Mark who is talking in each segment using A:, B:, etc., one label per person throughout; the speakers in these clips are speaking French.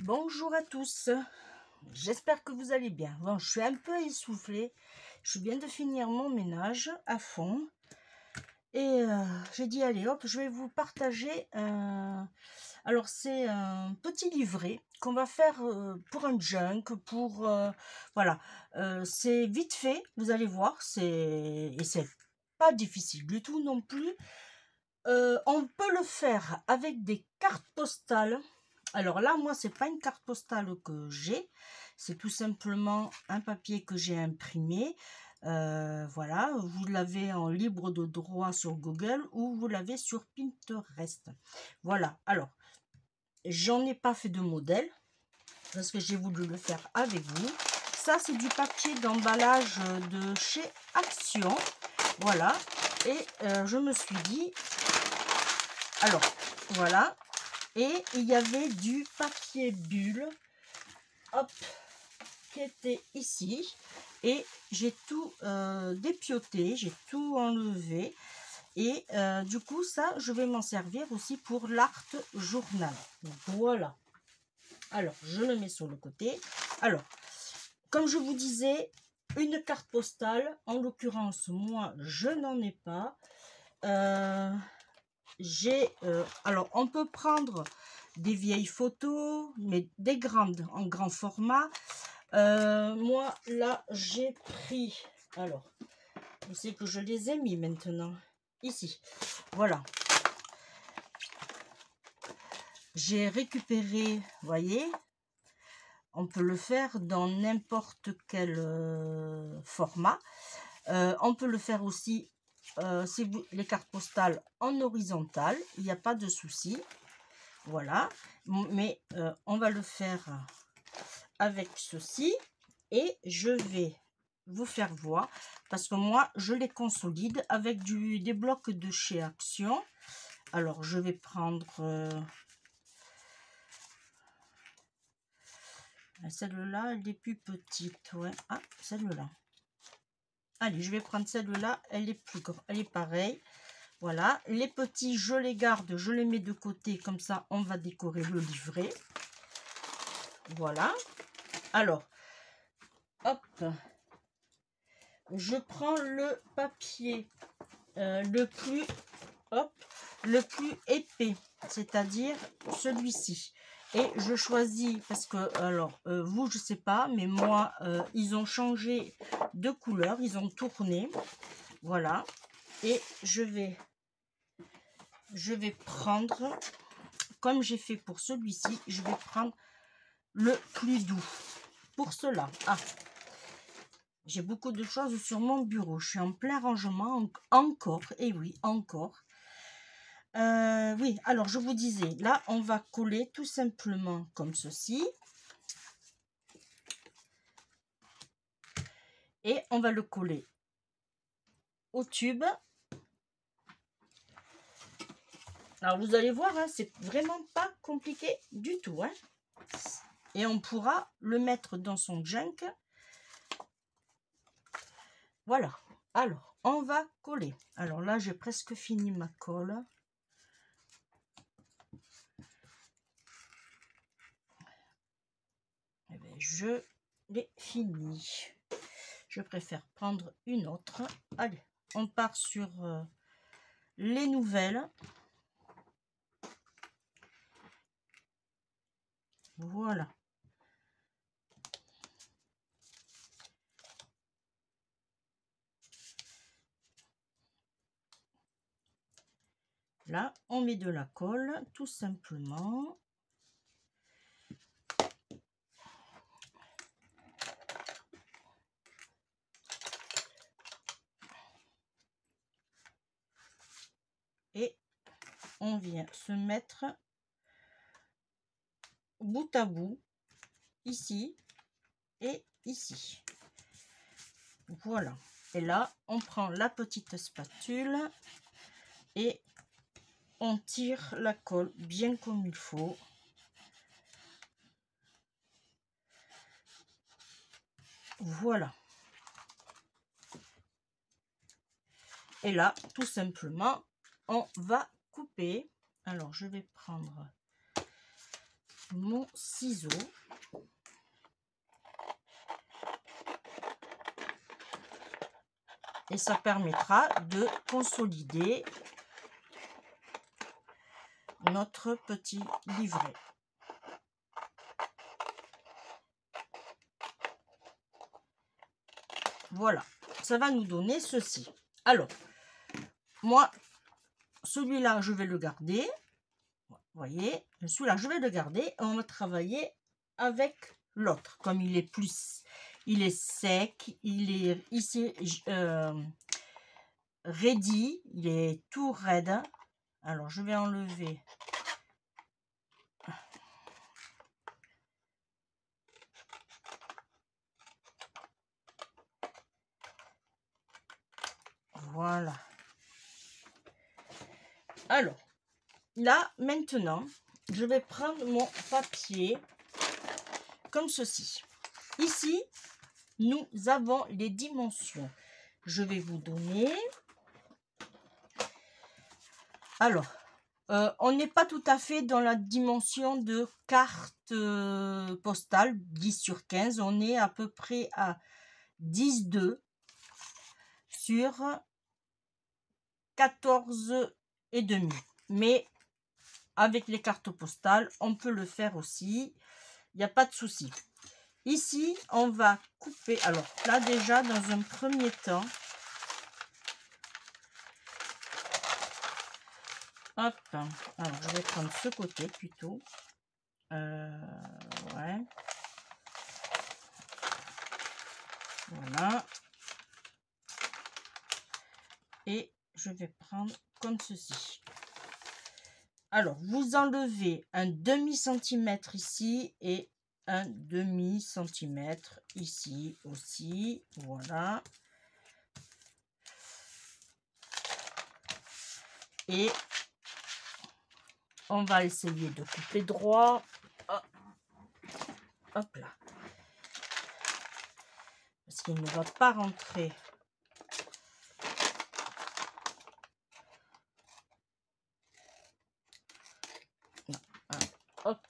A: Bonjour à tous, j'espère que vous allez bien. Bon, je suis un peu essoufflée, je viens de finir mon ménage à fond et j'ai dit allez hop, je vais vous partager alors c'est un petit livret qu'on va faire pour un junk, pour voilà, c'est vite fait, vous allez voir, c'est pas difficile du tout non plus. On peut le faire avec des cartes postales. Alors là, moi, c'est pas une carte postale que j'ai, c'est tout simplement un papier que j'ai imprimé. Voilà, vous l'avez en libre de droit sur Google ou vous l'avez sur Pinterest. Voilà, alors, j'en ai pas fait de modèle parce que j'ai voulu le faire avec vous. Ça, c'est du papier d'emballage de chez Action. Voilà, et je me suis dit, alors, voilà. Et il y avait du papier bulle, hop, qui était ici. Et j'ai tout dépioté, j'ai tout enlevé. Et du coup, ça, je vais m'en servir aussi pour l'art journal. Voilà. Alors, je le mets sur le côté. Alors, comme je vous disais, une carte postale. En l'occurrence, moi, je n'en ai pas. Alors on peut prendre des vieilles photos, mais des grandes, en grand format. Moi là j'ai pris, alors je sais que je les ai mis maintenant ici, voilà, j'ai récupéré, voyez, on peut le faire dans n'importe quel format. On peut le faire aussi si vous, les cartes postales en horizontale, il n'y a pas de souci. Voilà, mais on va le faire avec ceci et je vais vous faire voir parce que moi je les consolide avec des blocs de chez Action. Alors je vais prendre celle-là, elle est plus petite, ouais. Ah, celle-là, allez, je vais prendre celle-là, elle est plus grande, elle est pareille. Voilà, les petits je les garde, je les mets de côté, comme ça on va décorer le livret. Voilà, alors hop, je prends le papier le plus épais, c'est-à-dire celui-ci, et je choisis parce que alors vous je sais pas, mais moi ils ont changé de couleur, ils ont tourné, voilà, et je vais prendre, comme j'ai fait pour celui-ci, je vais prendre le plus doux pour cela. Ah, j'ai beaucoup de choses sur mon bureau. Je suis en plein rangement encore. Et oui, encore. Oui, alors je vous disais, là, on va coller tout simplement comme ceci. Et on va le coller au tube. Alors, vous allez voir, hein, c'est vraiment pas compliqué du tout. Hein. Et on pourra le mettre dans son junk. Voilà. Alors, on va coller. Alors là, j'ai presque fini ma colle. Eh bien, je l'ai fini. Je préfère prendre une autre. Allez, on part sur les nouvelles. Voilà. Là, on met de la colle, tout simplement. Et on vient se mettre bout à bout, ici et ici. Voilà. Et là, on prend la petite spatule et on tire la colle bien comme il faut. Voilà. Et là, tout simplement, on va couper. Alors, je vais prendre mon ciseau. Et ça permettra de consolider notre petit livret. Voilà, ça va nous donner ceci. Alors, moi, celui-là, je vais le garder. Vous voyez, celui-là, je vais le garder. Et on va travailler avec l'autre. Comme il est sec, il est ici ready, il est tout raide. Alors, je vais enlever. Voilà. Alors, là, maintenant, je vais prendre mon papier comme ceci. Ici, nous avons les dimensions. Je vais vous donner. Alors, on n'est pas tout à fait dans la dimension de carte postale 10/15. On est à peu près à 10,2 sur 14,5. Mais avec les cartes postales, on peut le faire aussi. Il n'y a pas de souci. Ici, on va couper. Alors là, déjà, dans un premier temps, hop, alors je vais prendre ce côté plutôt. Ouais. Voilà. Et je vais prendre comme ceci. Alors, vous enlevez un demi-centimètre ici et un demi-centimètre ici aussi. Voilà. Et on va essayer de couper droit. Hop là. Parce qu'il ne va pas rentrer. Hop.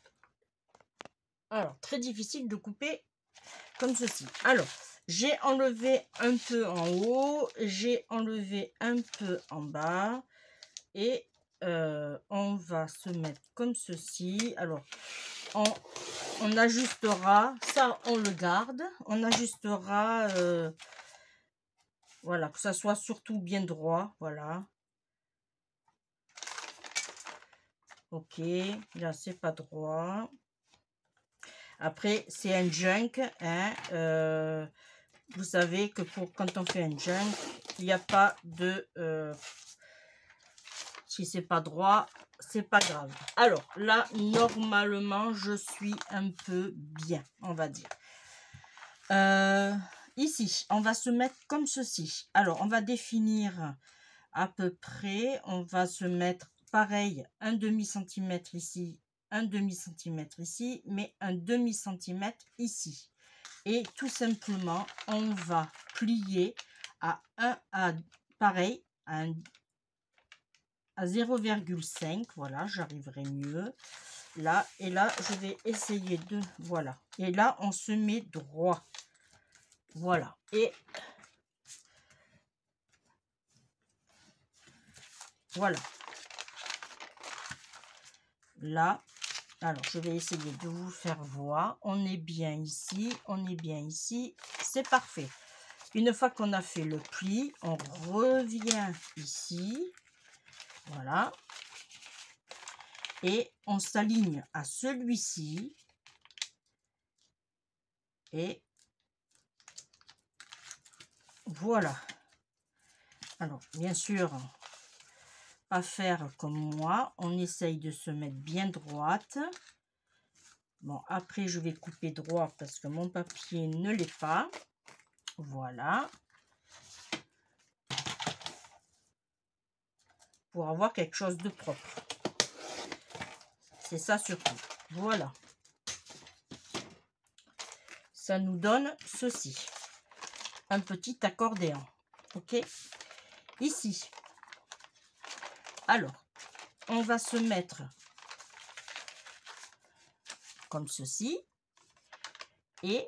A: Alors, très difficile de couper comme ceci. Alors, j'ai enlevé un peu en haut, j'ai enlevé un peu en bas et on va se mettre comme ceci. Alors, on ajustera, ça on le garde, on ajustera, voilà, que ça soit surtout bien droit, voilà. Ok, là c'est pas droit. Après c'est un junk, hein, vous savez que quand on fait un junk, il n'y a pas de si c'est pas droit, c'est pas grave. Alors là, normalement, je suis un peu bien, on va dire. Ici, on va se mettre comme ceci. Alors, on va définir à peu près. On va se mettre pareil, un demi-centimètre ici, un demi-centimètre ici, mais un demi-centimètre ici. Et tout simplement, on va plier à pareil, à 0,5, voilà, j'arriverai mieux là. Et là, je vais essayer de, voilà, et là on se met droit, voilà. Et voilà, là, alors je vais essayer de vous faire voir. On est bien ici, on est bien ici, c'est parfait. Une fois qu'on a fait le pli, on revient ici, voilà, et on s'aligne à celui-ci. Et voilà. Alors, bien sûr, pas faire comme moi. On essaye de se mettre bien droite. Bon, après, je vais couper droit parce que mon papier ne l'est pas. Voilà. Pour avoir quelque chose de propre. C'est ça surtout. Voilà. Ça nous donne ceci. Un petit accordéon. Ok. Ici. Alors, on va se mettre comme ceci. Et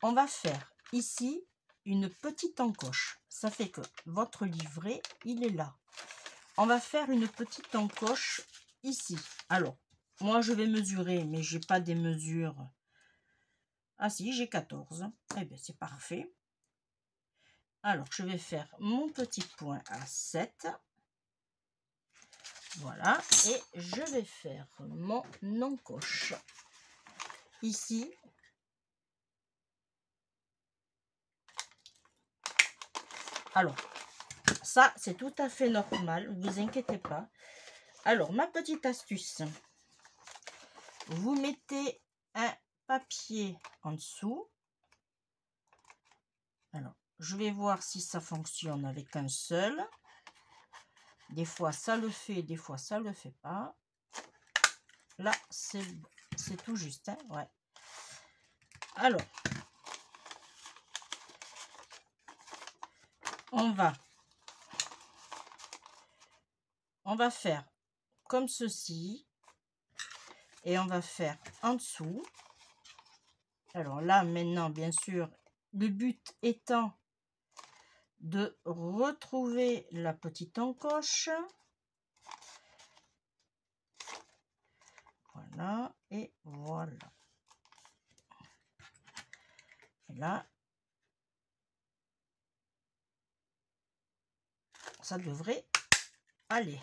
A: on va faire ici une petite encoche. Ça fait que votre livret, il est là. On va faire une petite encoche ici. Alors, moi je vais mesurer, mais j'ai pas des mesures. Ah si, j'ai 14. Eh bien, c'est parfait. Alors, je vais faire mon petit point à 7. Voilà. Et je vais faire mon encoche ici. Alors, ça, c'est tout à fait normal. Ne vous inquiétez pas. Alors, ma petite astuce. Vous mettez un papier en dessous. Alors, je vais voir si ça fonctionne avec un seul. Des fois, ça le fait, des fois, ça le fait pas. Là, c'est tout juste. Hein, ouais. Alors, on va faire comme ceci. Et on va faire en dessous. Alors là, maintenant, bien sûr, le but étant de retrouver la petite encoche. Voilà, et voilà. Et là, ça devrait aller.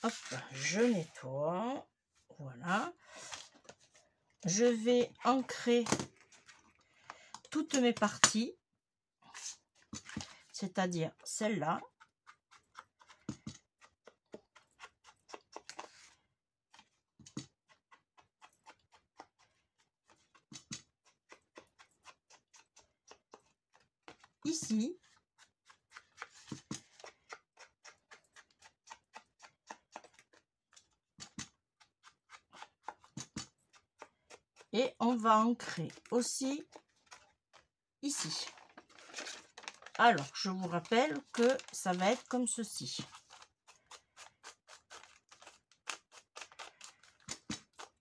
A: Hop, je nettoie. Voilà. Je vais ancrer toutes mes parties, c'est-à-dire celle-là. Ici. Et on va ancrer aussi ici. Alors, je vous rappelle que ça va être comme ceci.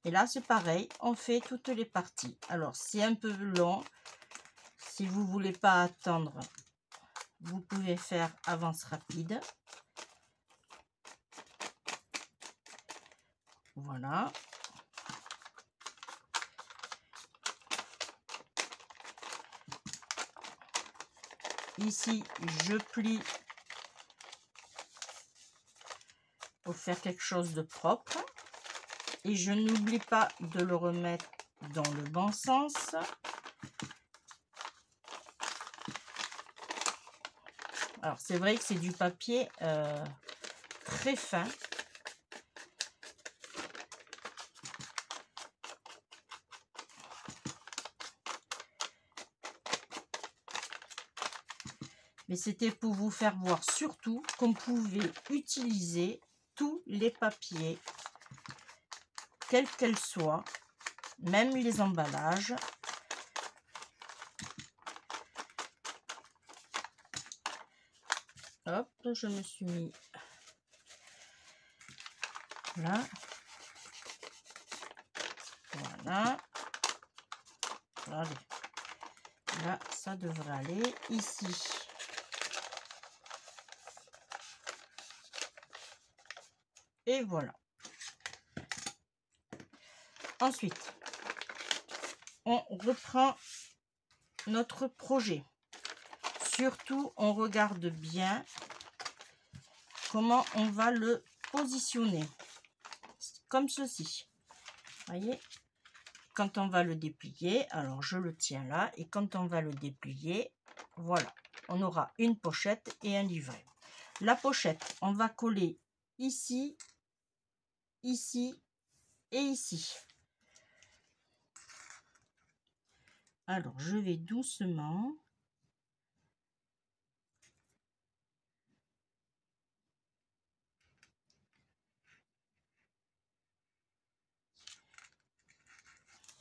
A: Et là, c'est pareil, on fait toutes les parties. Alors, c'est un peu long. Si vous ne voulez pas attendre, vous pouvez faire avance rapide. Voilà. Ici, je plie pour faire quelque chose de propre. Et je n'oublie pas de le remettre dans le bon sens. Alors, c'est vrai que c'est du papier très fin. Mais c'était pour vous faire voir surtout qu'on pouvait utiliser tous les papiers, quels qu'elles soient, même les emballages. Hop, je me suis mis là. Voilà. Allez. Là, ça devrait aller ici. Et voilà. Ensuite, on reprend notre projet. Surtout, on regarde bien comment on va le positionner. Comme ceci. Voyez, quand on va le déplier, alors je le tiens là, et quand on va le déplier, voilà, on aura une pochette et un livret. La pochette, on va coller ici, ici et ici. Alors, je vais doucement.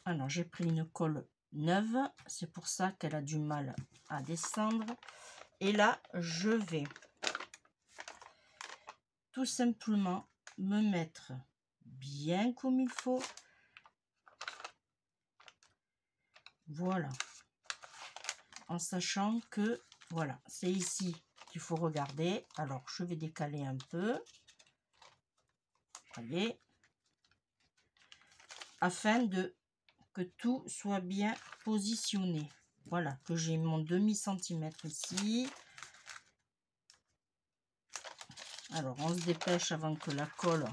A: Alors, j'ai pris une colle neuve. C'est pour ça qu'elle a du mal à descendre. Et là, je vais tout simplement me mettre bien comme il faut. Voilà. En sachant que, voilà, c'est ici qu'il faut regarder. Alors, je vais décaler un peu. Voyez. Afin que tout soit bien positionné. Voilà, que j'ai mon demi-centimètre ici. Alors, on se dépêche avant que la colle...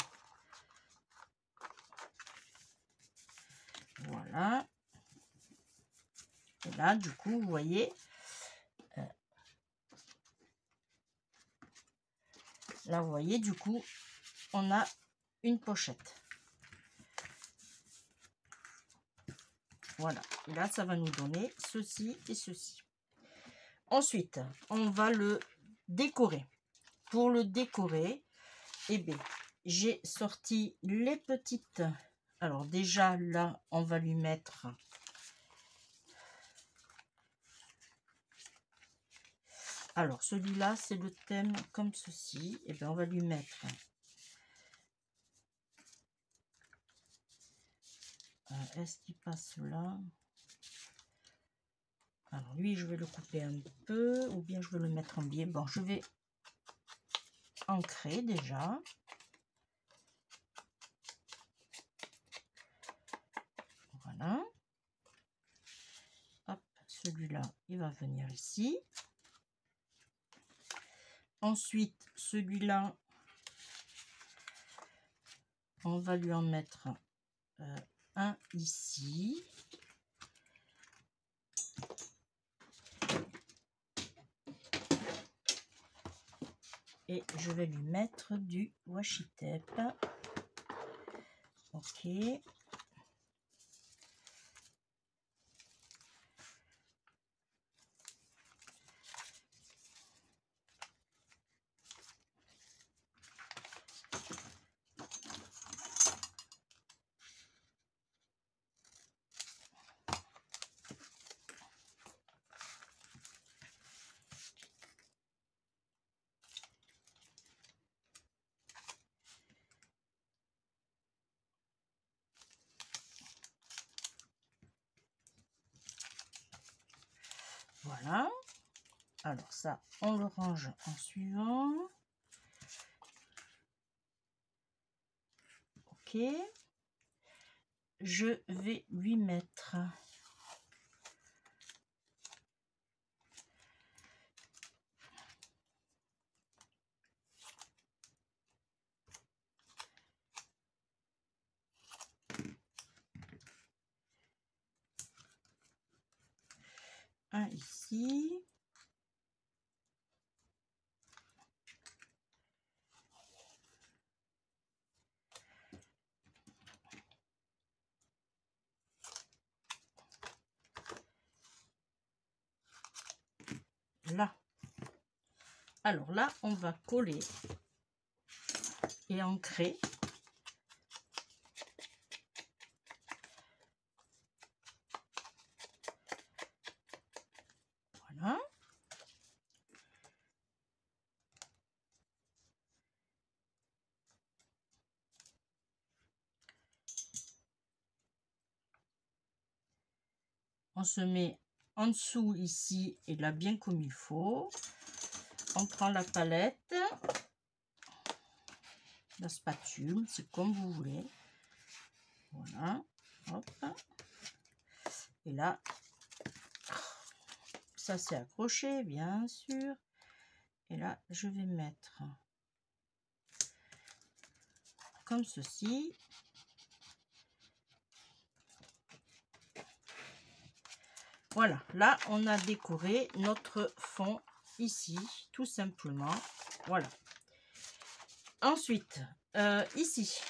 A: Voilà. Et là, du coup, vous voyez... là, vous voyez, du coup, on a une pochette. Voilà. Et là, ça va nous donner ceci et ceci. Ensuite, on va le décorer. Pour le décorer, eh bien, j'ai sorti les petites... Alors déjà, là, on va lui mettre... Alors, celui-là, c'est le thème comme ceci. Et bien, on va lui mettre... est-ce qu'il passe là? Alors, lui, je vais le couper un peu. Ou bien, je vais le mettre en biais. Bon, je vais ancrer déjà. Voilà. Hop, celui-là, il va venir ici. Ensuite, celui-là, on va lui en mettre un ici. Et je vais lui mettre du washi tape. Ok. Voilà. Alors ça, on le range en suivant. Ok. Je vais lui mettre un ici. Là. Alors là, on va coller et ancrer. Voilà. On se met en dessous ici et là bien comme il faut. On prend la palette, la spatule, c'est comme vous voulez. Voilà. Hop. Et là, ça c'est accroché bien sûr. Et là, je vais mettre comme ceci. Voilà, là on a décoré notre fond ici, tout simplement. Voilà. Ensuite, ici,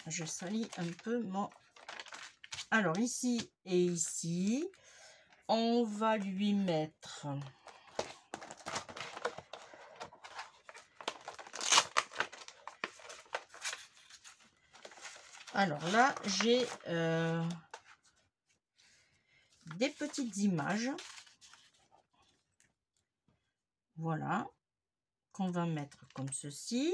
A: je salis un peu mon... Alors ici et ici, on va lui mettre... Alors là, j'ai des petites images. Voilà. Qu'on va mettre comme ceci.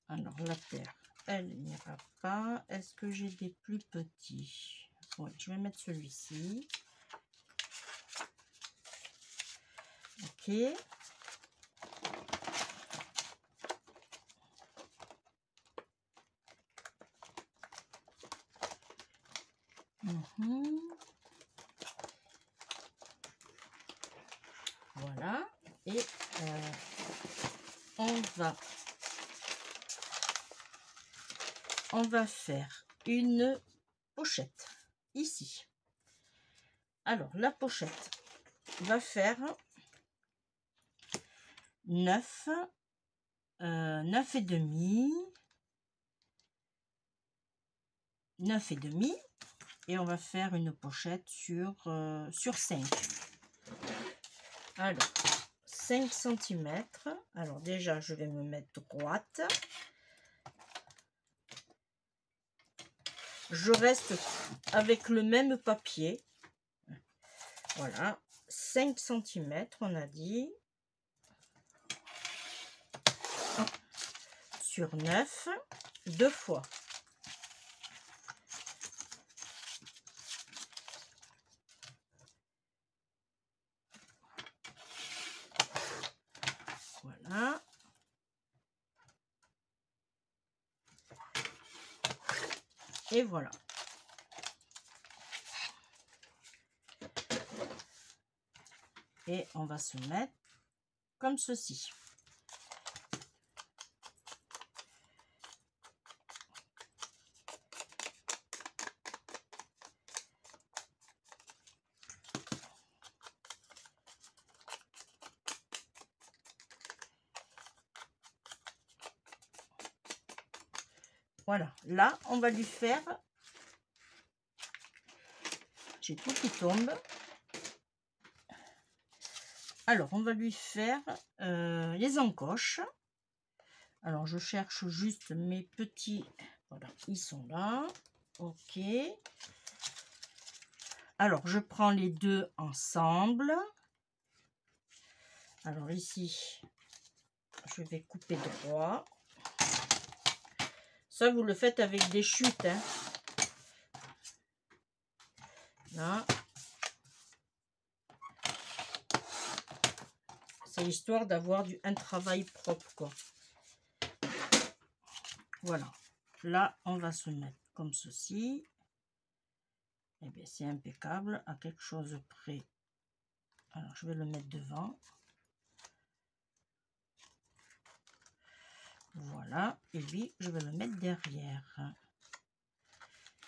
A: Alors la paire, elle n'ira pas. Est-ce que j'ai des plus petits? Oui, je vais mettre celui-ci. Ok. Voilà. Et on va faire une pochette ici. Alors la pochette va faire 9 et demi, et on va faire une pochette sur 5. Alors 5 cm. Alors déjà je vais me mettre droite. Je reste avec le même papier. Voilà, 5 cm on a dit. Sur 9, 2 fois. Voilà. Et voilà. Et on va se mettre comme ceci. Voilà, là on va lui faire, j'ai tout qui tombe. Alors on va lui faire les encoches. Alors je cherche juste mes petits, voilà, ils sont là. Ok. Alors je prends les deux ensemble. Alors ici je vais couper droit. Ça vous le faites avec des chutes, hein. Là. C'est histoire d'avoir un travail propre, quoi. Voilà. Là, on va se mettre comme ceci. Et bien, c'est impeccable, à quelque chose près. Alors, je vais le mettre devant. Voilà. Et lui, je vais le mettre derrière.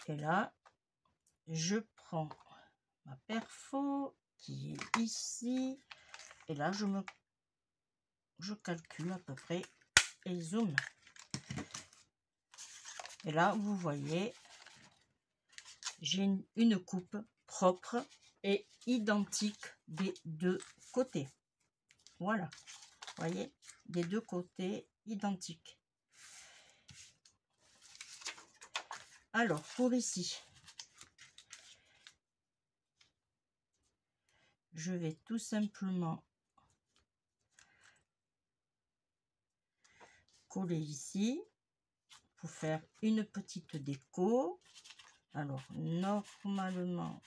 A: Et là, je prends ma perfo qui est ici. Et là, je calcule à peu près et zoom. Et là, vous voyez, j'ai une coupe propre et identique des deux côtés. Voilà, vous voyez, des deux côtés identiques. Alors, pour ici, je vais tout simplement coller ici pour faire une petite déco. Alors, normalement,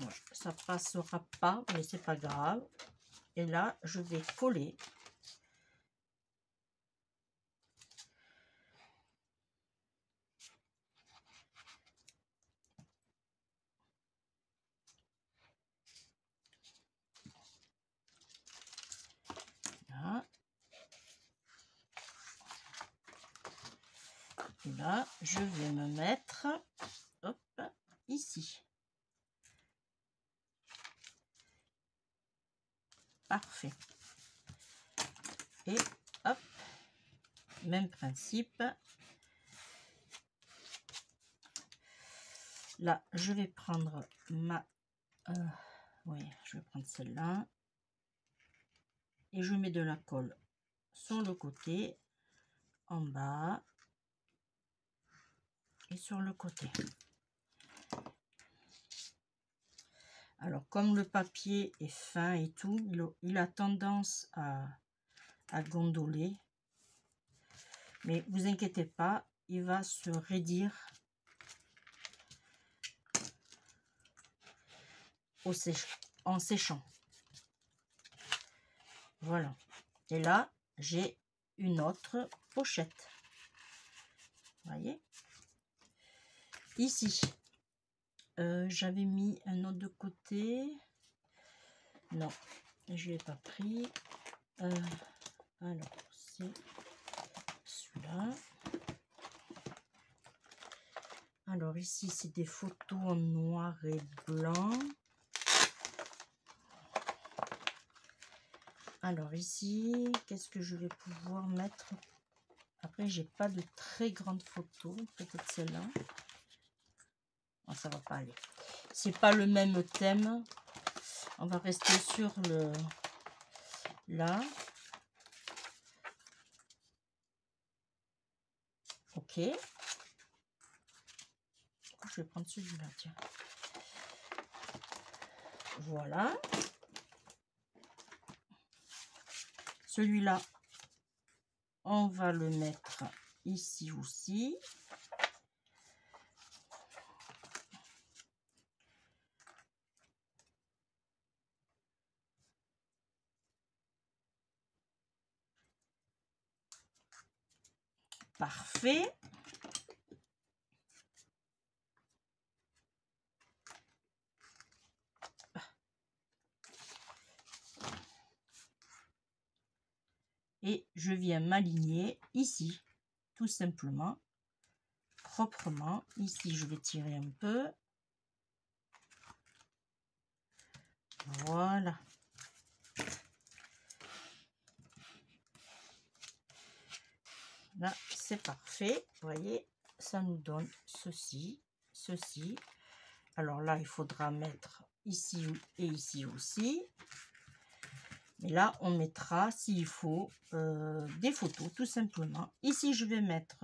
A: ouais, ça passera pas, mais c'est pas grave. Et là, je vais coller. Là. Et là, je vais me mettre, hop, ici. Parfait. Et hop, même principe. Là, je vais prendre ma... oui, je vais prendre celle-là. et je mets de la colle sur le côté, en bas et sur le côté. Alors comme le papier est fin et tout, il a tendance à gondoler, mais vous inquiétez pas, il va se raidir en séchant. Voilà. Et là, j'ai une autre pochette. Voyez, ici, j'avais mis un autre de côté. Non, je l'ai pas pris. Alors, c'est celui-là. Alors ici, c'est des photos en noir et blanc. Alors ici, qu'est-ce que je vais pouvoir mettre? Après, j'ai pas de très grandes photos. Peut-être celle-là. Oh, ça va pas aller. C'est pas le même thème. On va rester sur le là. Ok. Je vais prendre celui-là, tiens. Voilà. Celui-là, on va le mettre ici aussi. Parfait. Et je viens m'aligner ici, tout simplement, proprement. Ici, je vais tirer un peu. Voilà. Là, c'est parfait. Vous voyez, ça nous donne ceci, ceci. Alors là, il faudra mettre ici et ici aussi. Mais là, on mettra, s'il faut, des photos, tout simplement. Ici, je vais mettre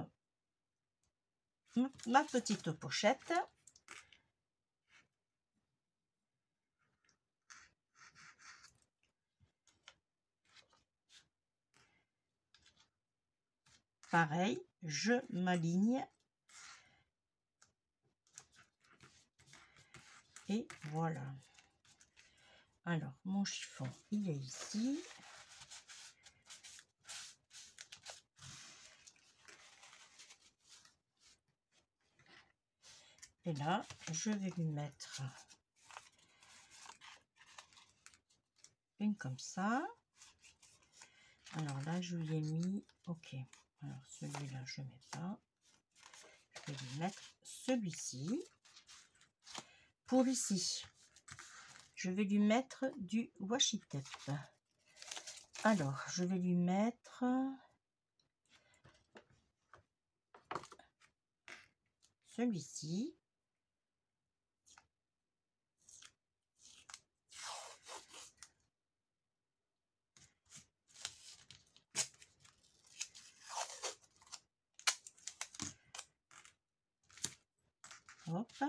A: ma petite pochette. Pareil, je m'aligne. Et voilà. Alors, mon chiffon, il est ici. Et là, je vais lui mettre une comme ça. Alors là, je lui ai mis, ok. Alors celui-là, je ne mets pas. Je vais lui mettre celui-ci. Pour ici, je vais lui mettre du washi tape. Alors, je vais lui mettre celui-ci. Hop.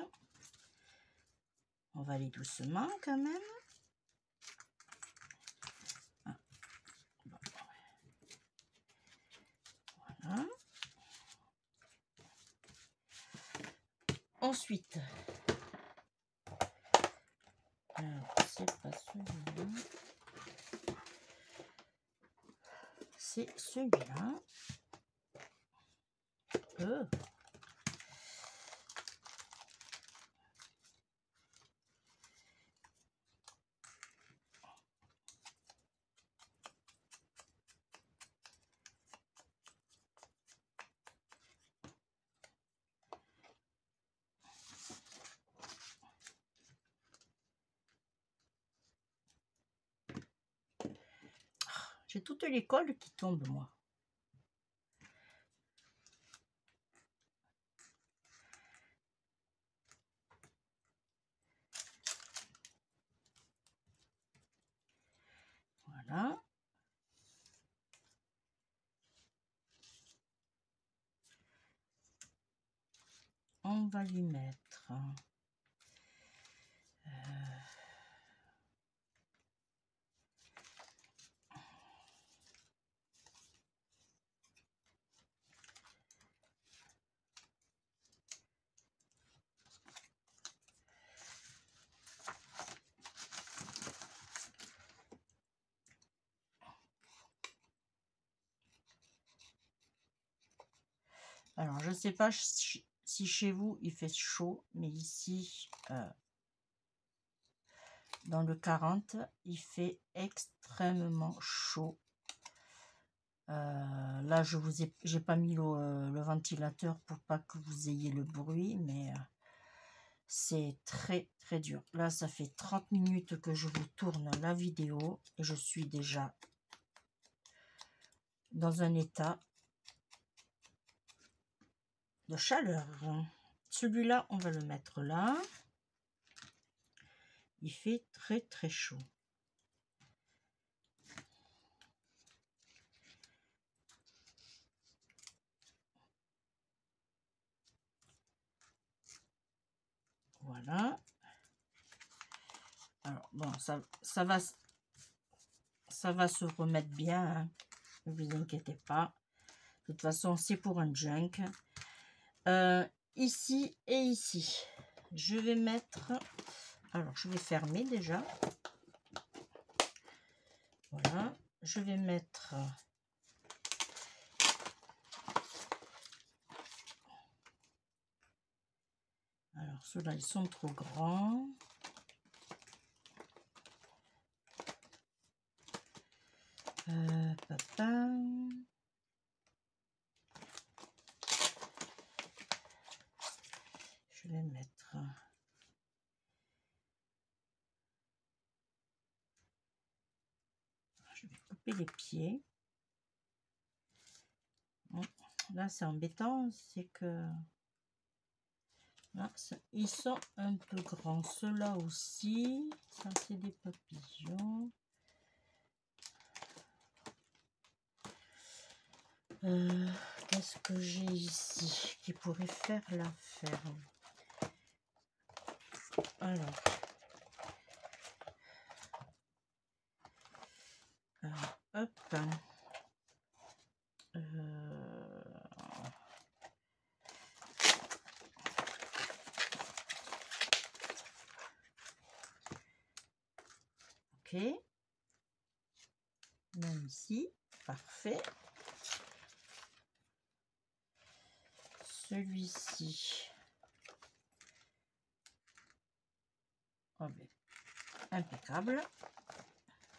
A: On va aller doucement quand même. Ah. Bon. Voilà. Ensuite, alors c'est pas celui-là, c'est celui-là. J'ai toutes les colles qui tombent, moi. Voilà. on va lui mettre alors je sais pas si chez vous il fait chaud, mais ici dans le 40 il fait extrêmement chaud. Là j'ai pas mis le ventilateur pour pas que vous ayez le bruit, mais c'est très très dur. Là ça fait 30 minutes que je vous tourne la vidéo et je suis déjà dans un état de chaleur. Celui-là on va le mettre là, il fait très très chaud. Voilà. Alors bon, ça va se remettre bien, hein. Ne vous inquiétez pas. De toute façon, c'est pour un junk. Ici et ici, je vais mettre. Alors, je vais fermer déjà. Voilà. Je vais mettre. Alors, ceux-là, ils sont trop grands. Papa. Je vais mettre. Je vais couper les pieds. Bon, là, c'est embêtant, c'est que là, ils sont un peu grands. Ceux-là aussi, ça c'est des papillons. Qu'est-ce que j'ai ici qui pourrait faire l'affaire? Alors, hop. Ok. Même ici, parfait. Celui-ci. Oh, ben, impeccable.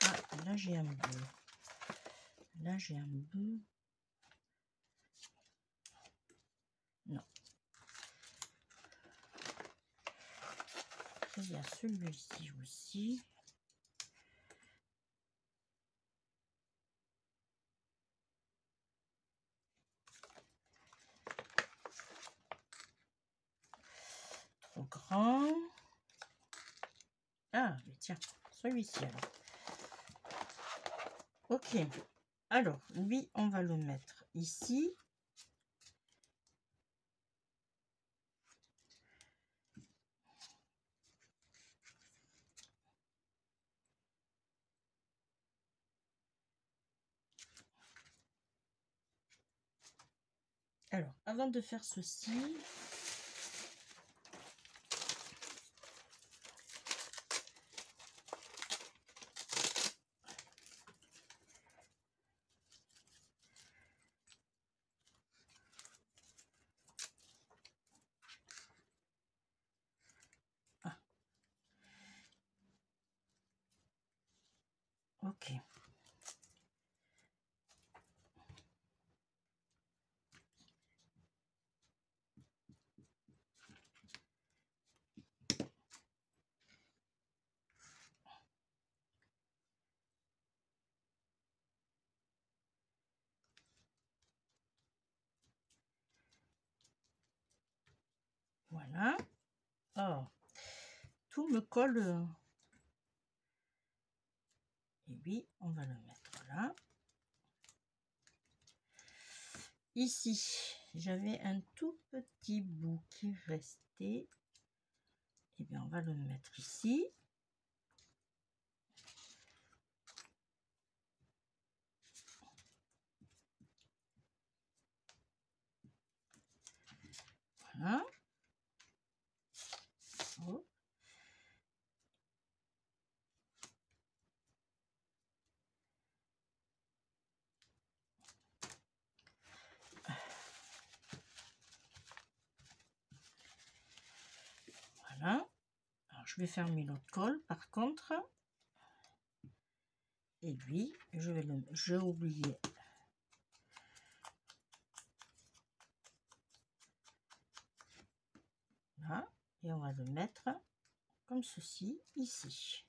A: Ah, là j'ai un bleu. Là j'ai un bleu. Non. Il y a celui-ci aussi. Trop grand. Ah, mais tiens, celui-ci alors. Ok. Alors, lui, on va le mettre ici. Alors, avant de faire ceci, ok. Voilà. Oh, tout me colle. Et oui, on va le mettre là. Ici, si j'avais un tout petit bout qui restait, eh bien on va le mettre ici. Voilà. Oh. Voilà. Alors, je vais fermer l'autre col par contre. Et lui, je vais le... J'ai oublié. Là. Et on va le mettre comme ceci, ici.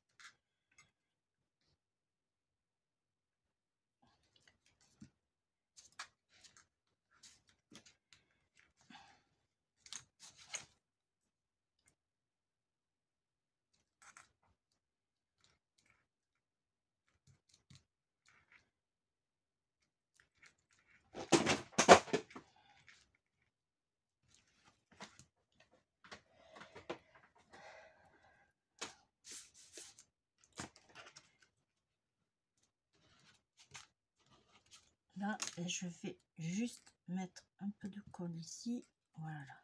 A: Là, et je vais juste mettre un peu de colle ici. Voilà.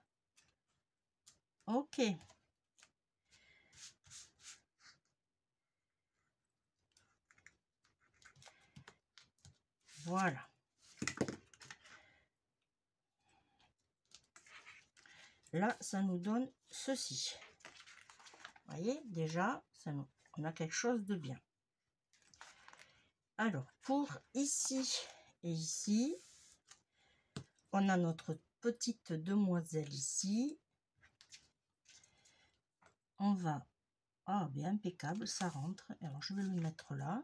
A: Ok. Voilà. Là, ça nous donne ceci. Vous voyez, déjà, on a quelque chose de bien. Alors, pour ici et ici, on a notre petite demoiselle ici. On va... Ah, bien impeccable, ça rentre. Alors, je vais le mettre là.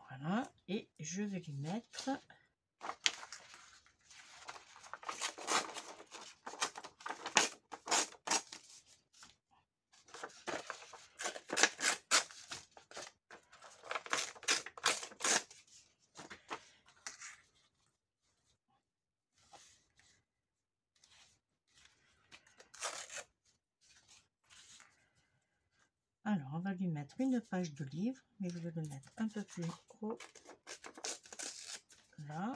A: Voilà, et je vais lui mettre... Alors, on va lui mettre une page de livre, mais je vais le mettre un peu plus haut. Là.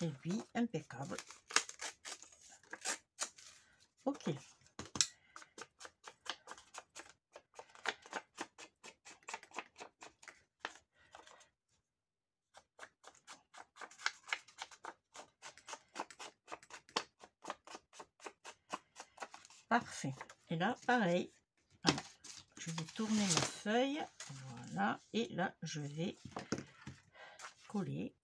A: Et puis, impeccable. Ok. Parfait. Et là, pareil. Alors, je vais tourner ma feuille. Voilà. Et là, je vais coller.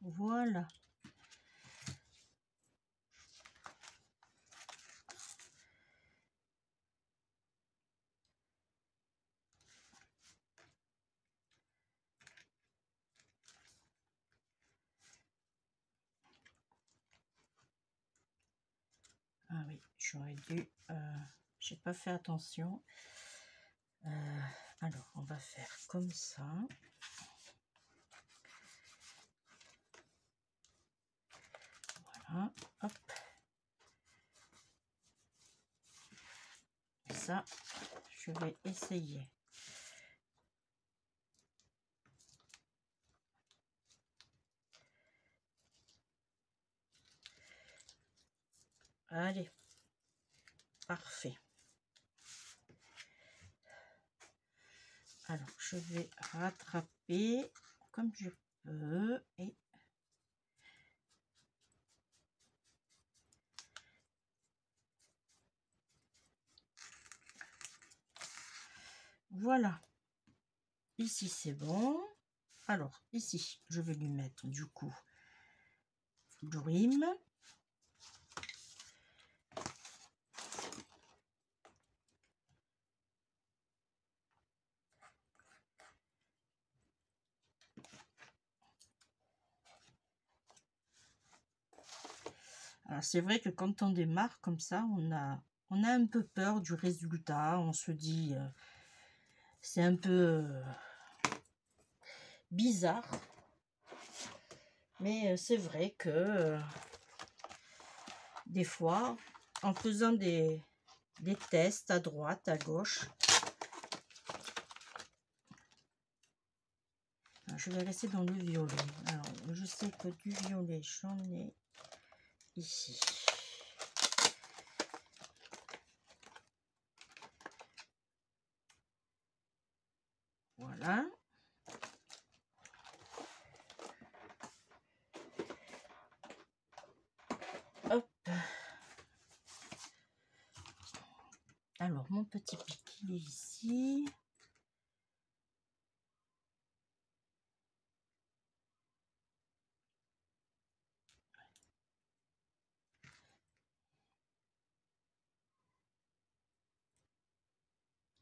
A: Voilà. Ah oui, j'aurais dû... j'ai pas fait attention. Alors, on va faire comme ça. Voilà, hop. Ça, je vais essayer. Allez, parfait. Alors, je vais rattraper comme je peux et voilà. Ici, c'est bon. Alors, ici, je vais lui mettre du coup Dream. Alors c'est vrai que quand on démarre comme ça, on a un peu peur du résultat. On se dit, c'est un peu bizarre. Mais c'est vrai que des fois, en faisant des tests à droite, à gauche, alors, je vais rester dans le violet. Alors, je sais que du violet, j'en ai ici. Voilà. Hop. Alors, mon petit pic, il est ici.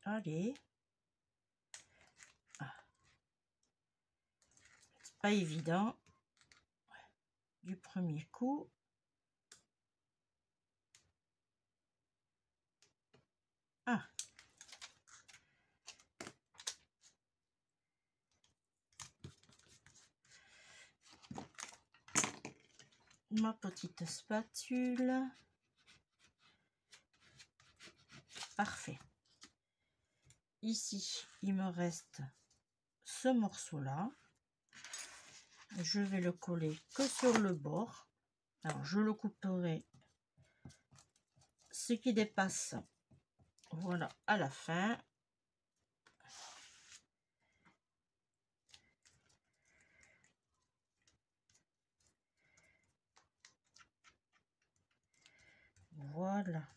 A: Allez. Ah. C'est pas évident. Du premier coup. Ah. Ma petite spatule. Parfait. Ici, il me reste ce morceau-là. Je vais le coller que sur le bord. Alors, je le couperai ce qui dépasse. Voilà, à la fin. Voilà.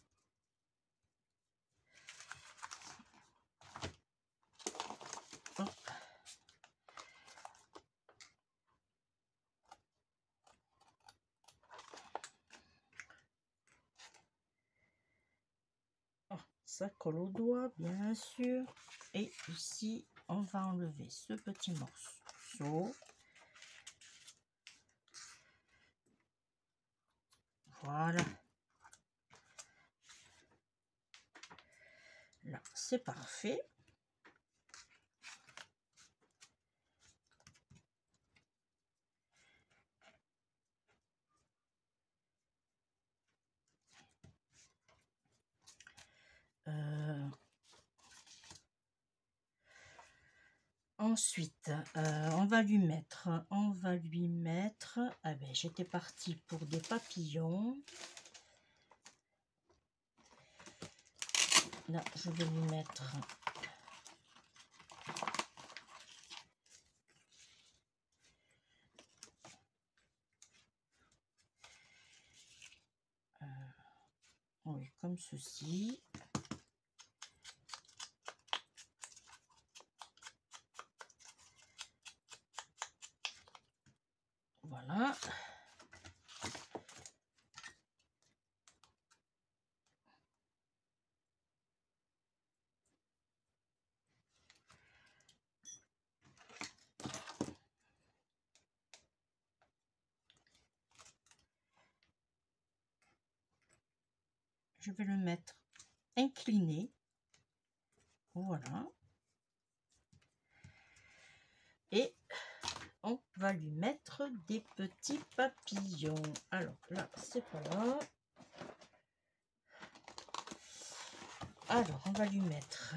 A: Hop. Oh, ça colle au doigt, bien sûr. Et ici, on va enlever ce petit morceau. Voilà. Là, c'est parfait. Ensuite, on va lui mettre, ah ben, j'étais partie pour des papillons. Là, je vais lui mettre oui, comme ceci. Voilà. Je vais le mettre incliné. Voilà. Et on va lui mettre des petits papillons. Alors là, c'est pas là. Alors, on va lui mettre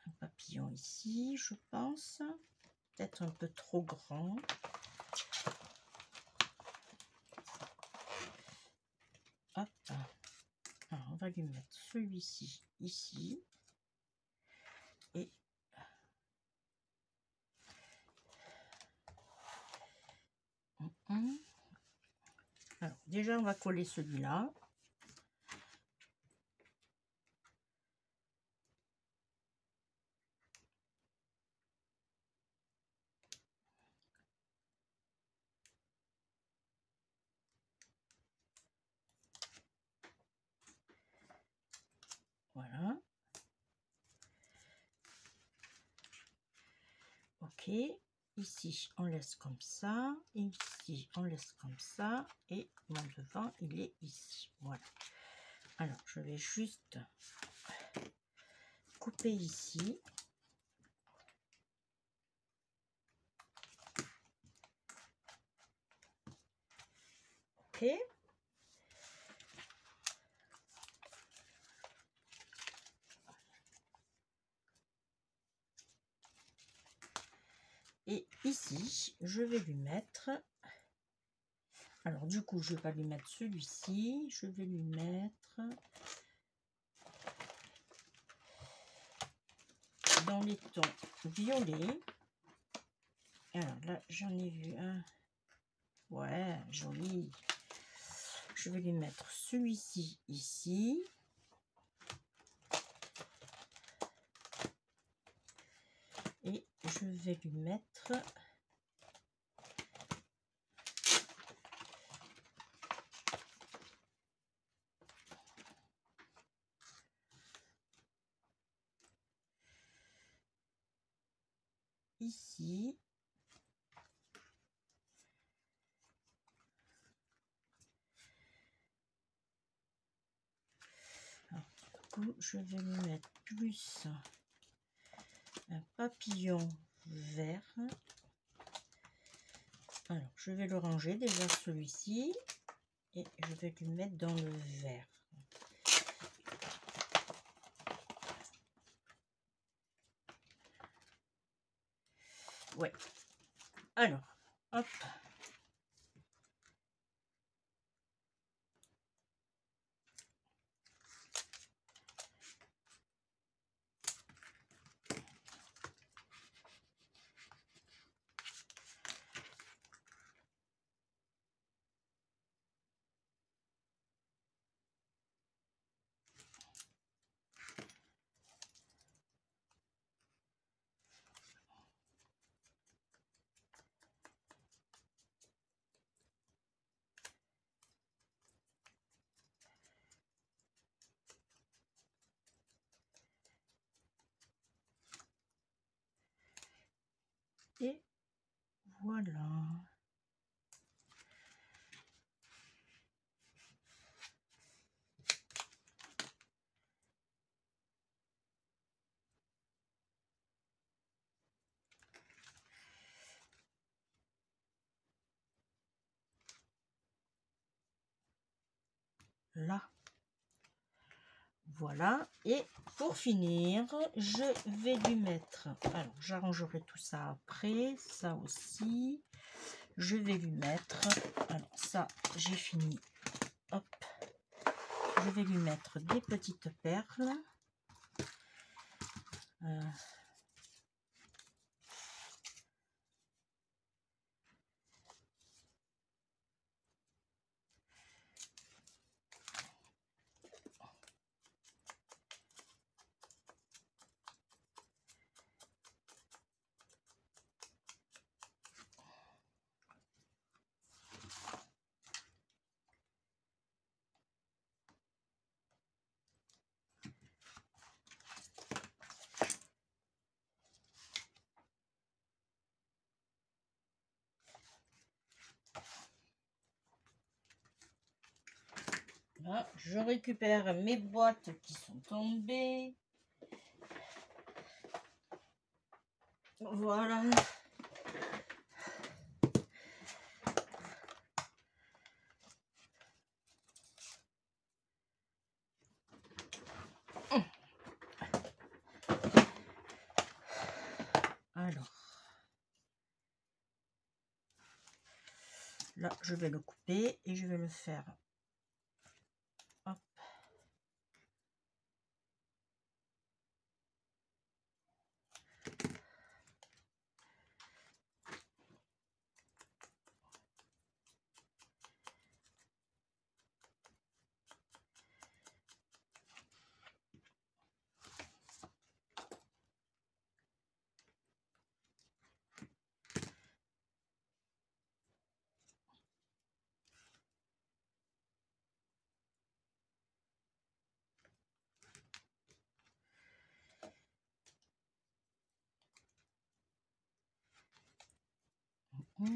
A: un papillon ici, je pense. Peut-être un peu trop grand. Hop. Alors, on va lui mettre celui-ci ici. Et alors, déjà, on va coller celui-là. Voilà. Ok. Ici, on laisse comme ça. Et ici, on laisse comme ça. Et mon devant, il est ici. Voilà. Alors, je vais juste couper ici. Ok. Et ici, je vais lui mettre... Alors, du coup, je vais pas lui mettre celui-ci. Je vais lui mettre... dans les tons violets. Alors là, j'en ai vu un. Ouais, joli. Je vais lui mettre celui-ci ici. Et je vais lui mettre... ici. Alors, du coup, je vais lui mettre plus un papillon vert. Alors, je vais le ranger déjà celui-ci. Et je vais lui mettre dans le vert. Ouais. Alors, hop. Et voilà. Là. Voilà. Et pour finir, je vais lui mettre... Alors, j'arrangerai tout ça après. Ça aussi. Je vais lui mettre... Alors, ça, j'ai fini. Hop. Je vais lui mettre des petites perles. Là, je récupère mes boîtes qui sont tombées. Voilà. Alors, là, je vais le couper et je vais le faire. Hop. Ok.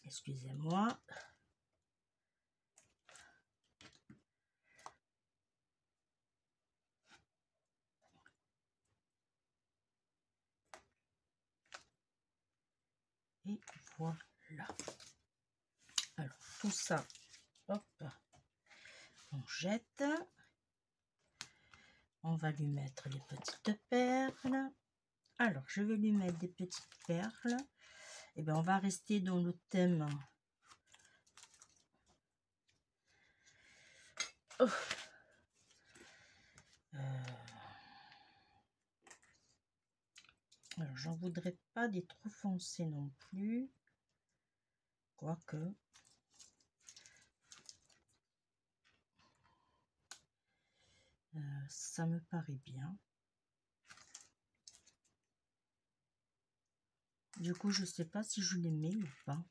A: Excusez-moi. Et voilà. Alors, tout ça, hop, on jette. On va lui mettre les petites perles. Alors, je vais lui mettre des petites perles. Et bien, on va rester dans le thème. Oh. Alors, j'en voudrais pas des trop foncés non plus. Quoique. Ça me paraît bien. Du coup, je sais pas si je les mets ou pas.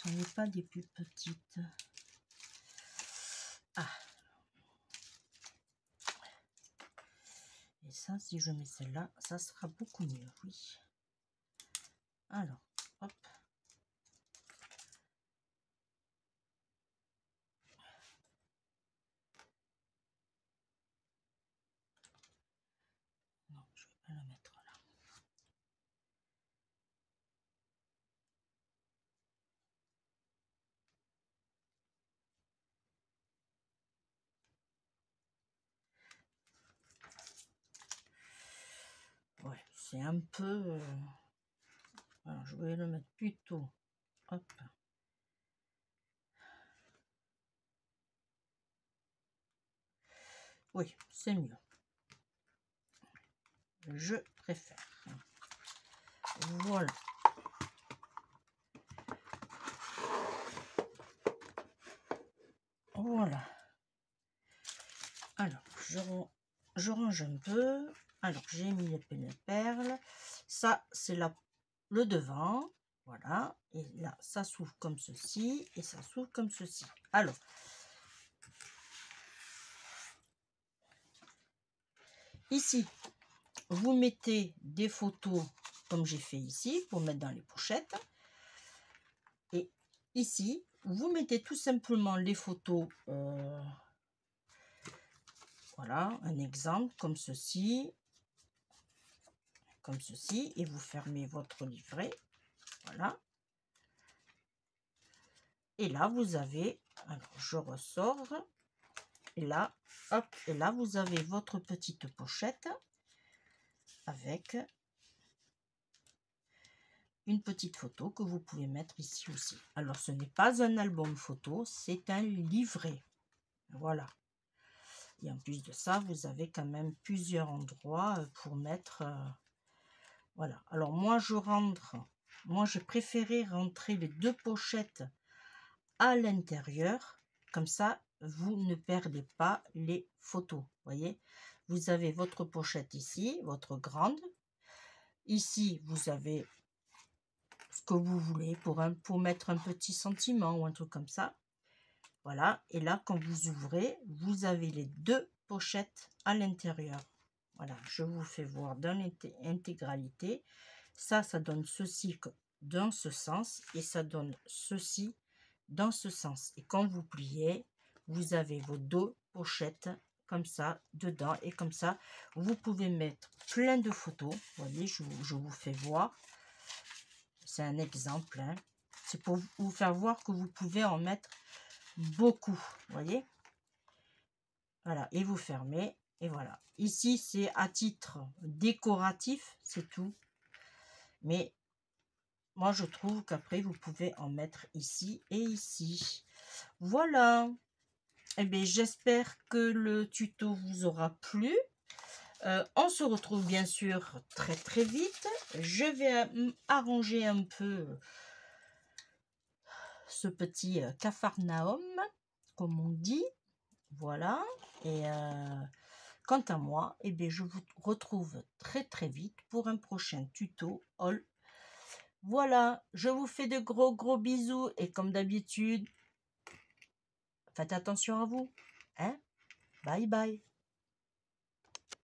A: J'en ai pas des plus petites. Ah. Et ça, si je mets celle-là, ça sera beaucoup mieux, oui. Alors, hop. Non, je vais pas la mettre là. Ouais, c'est un peu... Alors, je vais le mettre plutôt. Hop. Oui, c'est mieux. Je préfère. Voilà. Voilà. Alors, je range un peu. Alors, j'ai mis les perles. Ça, c'est le devant. Voilà. Et là, ça s'ouvre comme ceci. Et ça s'ouvre comme ceci. Alors, ici, vous mettez des photos comme j'ai fait ici pour mettre dans les pochettes. Et ici, vous mettez tout simplement les photos. Voilà, un exemple comme ceci. Comme ceci. Et vous fermez votre livret. Voilà. Et là, vous avez, alors je ressors, et là, hop, et là, vous avez votre petite pochette avec une petite photo que vous pouvez mettre ici aussi. Alors, ce n'est pas un album photo, c'est un livret. Voilà. Et en plus de ça, vous avez quand même plusieurs endroits pour mettre... voilà. Alors, moi, j'ai préféré rentrer les deux pochettes à l'intérieur. Comme ça, vous ne perdez pas les photos. Voyez, vous avez votre pochette ici, votre grande. Ici, vous avez ce que vous voulez pour mettre un petit sentiment ou un truc comme ça. Voilà. Et là, quand vous ouvrez, vous avez les deux pochettes à l'intérieur. Voilà. Je vous fais voir dans l'intégralité. Ça donne ceci dans ce sens et ça donne ceci dans ce sens. Et quand vous pliez, vous avez vos deux pochettes comme ça dedans. Et comme ça, vous pouvez mettre plein de photos. Vous voyez, je vous fais voir. C'est un exemple. Hein. C'est pour vous faire voir que vous pouvez en mettre beaucoup. Vous voyez. Voilà. Et vous fermez. Et voilà. Ici, c'est à titre décoratif. C'est tout. Mais moi, je trouve qu'après, vous pouvez en mettre ici et ici. Voilà. Eh bien, j'espère que le tuto vous aura plu. On se retrouve bien sûr très très vite. Je vais arranger un peu ce petit capharnaüm, comme on dit. Voilà. Et Quant à moi, eh bien, je vous retrouve très très vite pour un prochain tuto haul. Voilà, je vous fais de gros bisous et comme d'habitude, faites attention à vous. Hein? Bye bye.